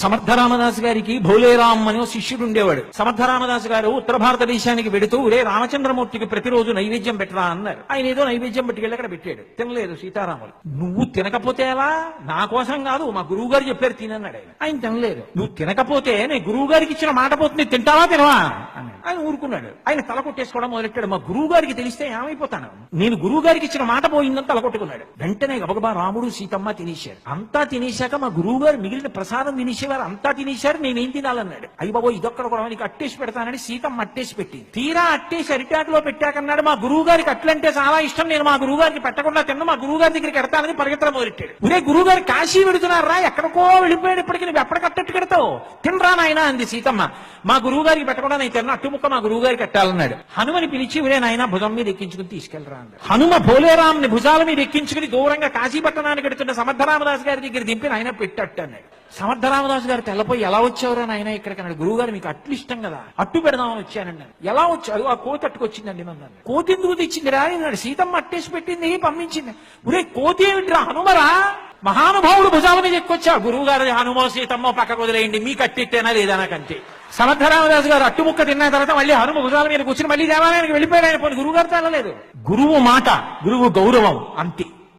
సమర్థరామదాసు గారికి భోలేరామ్ అని ఓ శిష్యుడు ఉండేవాడు. సమర్థరామదాసు గారు ఉత్తర భారతదేశానికి వెడుతూ రే రామచంద్రమూర్తికి ప్రతిరోజు నైవేద్యం పెట్టరా అన్నారు. ఆయన ఏదో నైవేద్యం పట్టుకెళ్ళి అక్కడ పెట్టాడు. తినలేదు సీతారాములు. నువ్వు తినకపోతే ఎలా? నా కోసం కాదు, మా గురువు గారు చెప్పారు తినన్నాడు. ఆయన తినలేదు. నువ్వు తినకపోతే నేను గురువు గారికి ఇచ్చిన మాట పోతుంది, తింటావా తినవా అన్నాడు. ఆయన ఊరుకున్నాడు. ఆయన తల కొట్టేసుకోవడం మొదలెట్టాడు. మా గురువు గారికి తెలిస్తే ఏమైపోతాను, నేను గురువు గారికి ఇచ్చిన మాట పోయిందని తల కొట్టుకున్నాడు. వెంటనే గబగబా రాముడు సీతమ్మ తినేశారు. అంతా తినేశాక మా గురువు గారు మిగిలిన ప్రసాదం తినేసేవారు. అంతా తినేశారు, నేనేం తినాలన్నాడు. అయ్యి బాబో ఇదొక్కడ కూడా నీకు అట్టేసి పెడతానని సీతమ్మ అట్టేసి పెట్టింది. తీరా అట్టేసి అరిటాకులో పెట్టాకన్నాడు. మా గురువు గారికి అట్లంటే చాలా ఇష్టం, నేను మా గురువు గారికి పెట్టకుండా తిన్నా, మా గురువు గారి దగ్గరికి ఎడతానని పరిగెత్తడం మొదలెట్టాడు. ఒరే గురువు గారు కాశీ వెడుతున్నారా, ఎక్కడికో వెళ్ళిపోయాడు, ఇప్పటికి నువ్వు ఎప్పటికట్టట్టు కడతావు, తినరా నాయన అంది సీతమ్మ. మా గురువు గారికి పెట్టకుండా నేను తిన్న అట్టుముక్క మా గురువు గారికి కట్టాలన్నాడు. హనుమని పిలిచి ఒరే నాయన భుజం మీద ఎక్కించుకుని తీసుకెళ్లరా అన్నాడు. హనుమ భోలేరాంని భుజాల మీద ఎక్కించుకుని దూరంగా కాశీ పట్టణానికి వెడుతున్న సమర్థరామదాసు గారి దగ్గర దింపి ఆయన పెట్టట్టు అన్నాడు. సమర్థరామదాసు గారు తెల్లపోయి ఎలా వచ్చావురా నాయన ఇక్కడికి అన్నాడు. గురువు గారు మీకు అట్లు ఇష్టం కదా, అట్టు పెడదామని వచ్చానండి. ఎలా వచ్చాడు? ఆ కోతి అట్టుకొచ్చిందండి నన్ను. కోతి ఎందుకు తెచ్చిందిరా అన్నాడు. సీతమ్మ అట్టేసి పెట్టింది పంపించింది. ఒరే కోతి ఏమిట్రా హనుమరా, మహానుభావుడు భుజాల మీద ఎక్కువచ్చా. గురువు గారు హనుమో సీతమ్మో పక్కకు వదిలేయండి, మీ కట్టిట్టేనా లేదా నాకంతే. సమర్థరామదాసు గారు అట్టుముక్క తిన్న తర్వాత మళ్ళీ హనుమ భుజాల మీద కూర్చుని మళ్ళీ దేవాలయానికి వెళ్ళిపోయాడు. ఆయన పోనీ గురువు గారితో వెళ్ళలేదు. గురువు మాట, గురువు గౌరవం అంతే.